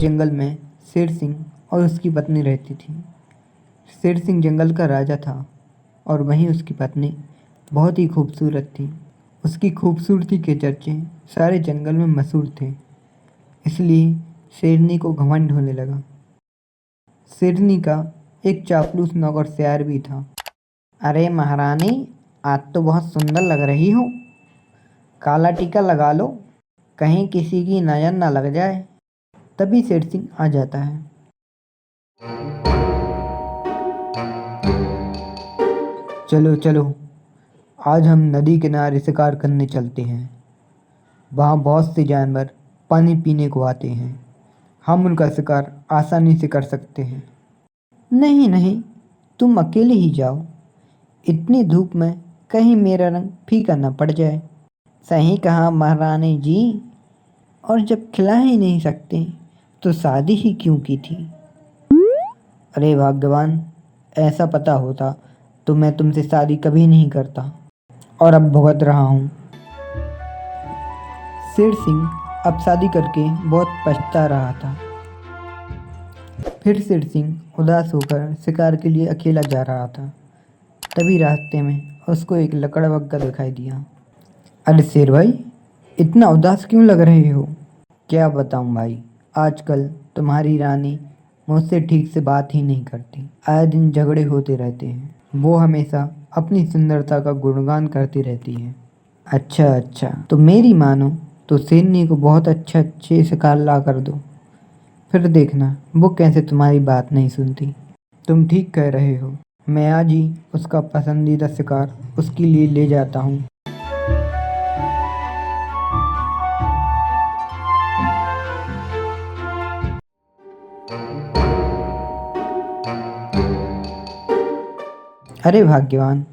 जंगल में शेर सिंह और उसकी पत्नी रहती थी। शेर सिंह जंगल का राजा था और वहीं उसकी पत्नी बहुत ही खूबसूरत थी। उसकी खूबसूरती के चर्चे सारे जंगल में मशहूर थे, इसलिए शेरनी को घमंड होने लगा। शेरनी का एक चापलूस नौकर सियार भी था। अरे महारानी, आज तो बहुत सुंदर लग रही हो। काला टीका लगा लो, कहीं किसी की नज़र न लग जाए। तभी शेर सिंह आ जाता है। चलो चलो, आज हम नदी किनारे शिकार करने चलते हैं। वहाँ बहुत से जानवर पानी पीने को आते हैं, हम उनका शिकार आसानी से कर सकते हैं। नहीं नहीं, तुम अकेले ही जाओ। इतनी धूप में कहीं मेरा रंग फीका न पड़ जाए। सही कहा महारानी जी, और जब खिला ही नहीं सकते तो शादी ही क्यों की थी। अरे भगवान, ऐसा पता होता तो मैं तुमसे शादी कभी नहीं करता, और अब भुगत रहा हूँ। शेर सिंह अब शादी करके बहुत पछता रहा था। फिर शेर सिंह उदास होकर शिकार के लिए अकेला जा रहा था। तभी रास्ते में उसको एक लकड़बग्घा दिखाई दिया। अरे शेर भाई, इतना उदास क्यों लग रहे हो? क्या बताऊं भाई, आजकल तुम्हारी रानी मुझसे ठीक से बात ही नहीं करती। आए दिन झगड़े होते रहते हैं। वो हमेशा अपनी सुंदरता का गुणगान करती रहती है। अच्छा अच्छा, तो मेरी मानो तो शेरनी को बहुत अच्छे शिकार ला कर दो, फिर देखना वो कैसे तुम्हारी बात नहीं सुनती। तुम ठीक कह रहे हो, मैं आज ही उसका पसंदीदा शिकार उसके लिए ले जाता हूँ। अरे भाग्यवान,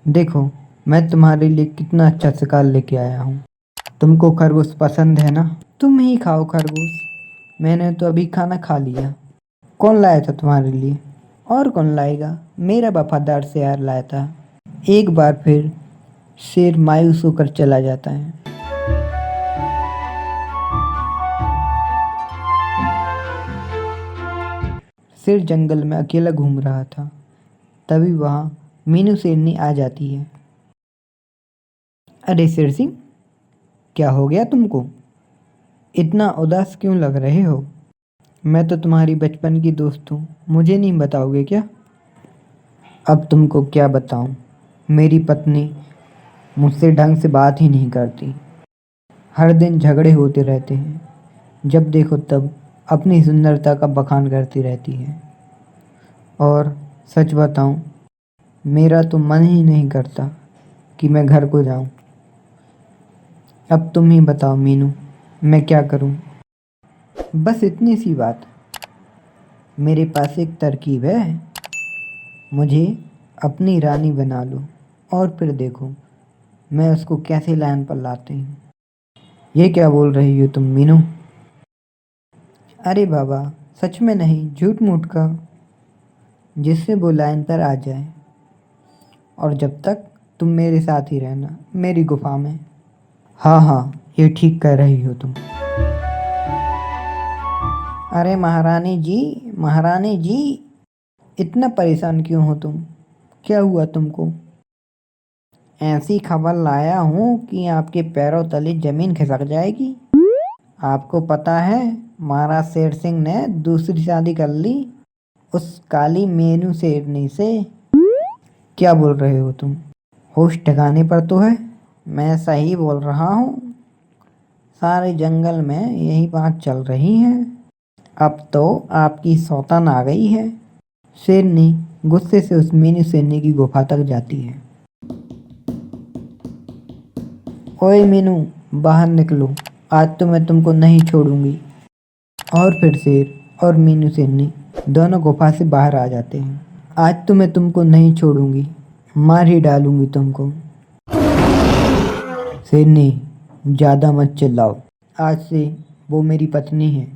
देखो मैं तुम्हारे लिए कितना अच्छा शिकार लेके आया हूँ। तुमको खरगोश पसंद है ना? तुम ही खाओ खरगोश, मैंने तो अभी खाना खा लिया। कौन लाया था तुम्हारे लिए? और कौन लाएगा, मेरा वफादार शेर लाया था। एक बार फिर शेर मायूस होकर चला जाता है। शेर जंगल में अकेला घूम रहा था। तभी वहाँ मीनू शेरनी आ जाती है। अरे शेर सिंह, क्या हो गया तुमको? इतना उदास क्यों लग रहे हो? मैं तो तुम्हारी बचपन की दोस्त हूँ, मुझे नहीं बताओगे क्या? अब तुमको क्या बताऊँ, मेरी पत्नी मुझसे ढंग से बात ही नहीं करती। हर दिन झगड़े होते रहते हैं, जब देखो तब अपनी सुंदरता का बखान करती रहती है। और सच बताऊँ, मेरा तो मन ही नहीं करता कि मैं घर को जाऊँ। अब तुम ही बताओ मीनू, मैं क्या करूँ? बस इतनी सी बात। मेरे पास एक तरकीब है। मुझे अपनी रानी बना लो और फिर देखो मैं उसको कैसे लाइन पर लाती हूँ। ये क्या बोल रही हो तुम मीनू? अरे बाबा, सच में नहीं, झूठ मूठ का, जिससे वो लाइन पर आ जाए। और जब तक तुम मेरे साथ ही रहना, मेरी गुफा में। हाँ हाँ, ये ठीक कह रही हो तुम। अरे महारानी जी, महारानी जी, इतना परेशान क्यों हो तुम? क्या हुआ तुमको? ऐसी खबर लाया हूँ कि आपके पैरों तले जमीन खिसक जाएगी। आपको पता है, महाराज शेर सिंह ने दूसरी शादी कर ली उस काली मीनू शेरनी से। क्या बोल रहे हो तुम? होश ठिकाने पर तो है? मैं सही बोल रहा हूँ, सारे जंगल में यही बात चल रही है। अब तो आपकी सौतन आ गई है। शेरनी गुस्से से उस मीनू शेरनी की गुफा तक जाती है। ओए मीनू, बाहर निकलो, आज तो मैं तुमको नहीं छोड़ूंगी। और फिर शेर और मीनू शेरनी दोनों गुफा से बाहर आ जाते हैं। आज तो मैं तुमको नहीं छोड़ूंगी, मार ही डालूंगी तुमको। शेरनी, ज़्यादा मत चिल्लाओ। आज से वो मेरी पत्नी है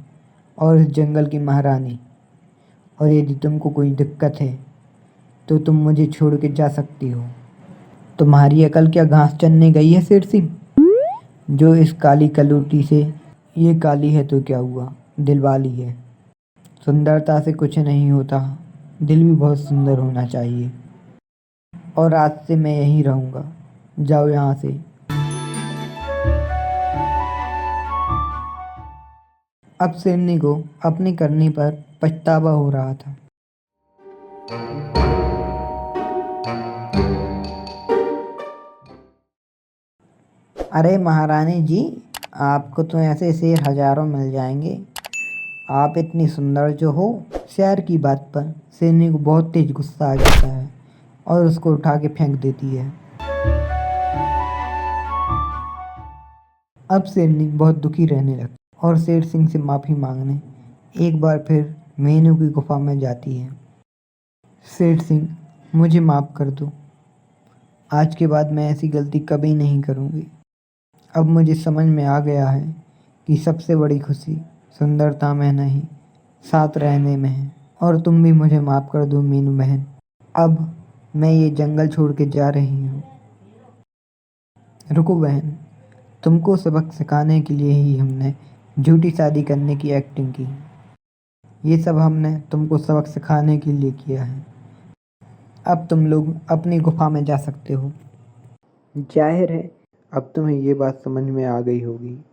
और इस जंगल की महारानी। और यदि तुमको कोई दिक्कत है तो तुम मुझे छोड़ के जा सकती हो। तुम्हारी अकल क्या घास चरने गई है शेर सिंह? जो इस काली कलूटी से, ये काली है तो क्या हुआ, दिलवाली है। सुंदरता से कुछ नहीं होता, दिल भी बहुत सुंदर होना चाहिए। और आज से मैं यहीं रहूँगा, जाओ यहाँ से। अब शेरनी को अपनी करनी पर पछतावा हो रहा था। अरे महारानी जी, आपको तो ऐसे शेर हजारों मिल जाएंगे। आप इतनी सुंदर जो हो। शेर की बात पर शेरनी को बहुत तेज गुस्सा आ जाता है और उसको उठा के फेंक देती है। अब शेरनी बहुत दुखी रहने लगती और शेर सिंह से माफ़ी मांगने एक बार फिर मेनू की गुफा में जाती है। शेर सिंह, मुझे माफ़ कर दो। आज के बाद मैं ऐसी गलती कभी नहीं करूँगी। अब मुझे समझ में आ गया है कि सबसे बड़ी खुशी सुंदरता में नहीं, साथ रहने में है। और तुम भी मुझे माफ़ कर दो मीनू बहन। अब मैं ये जंगल छोड़ के जा रही हूँ। रुको बहन, तुमको सबक सिखाने के लिए ही हमने झूठी शादी करने की एक्टिंग की। ये सब हमने तुमको सबक सिखाने के लिए किया है। अब तुम लोग अपनी गुफा में जा सकते हो। जाहिर है अब तुम्हें ये बात समझ में आ गई होगी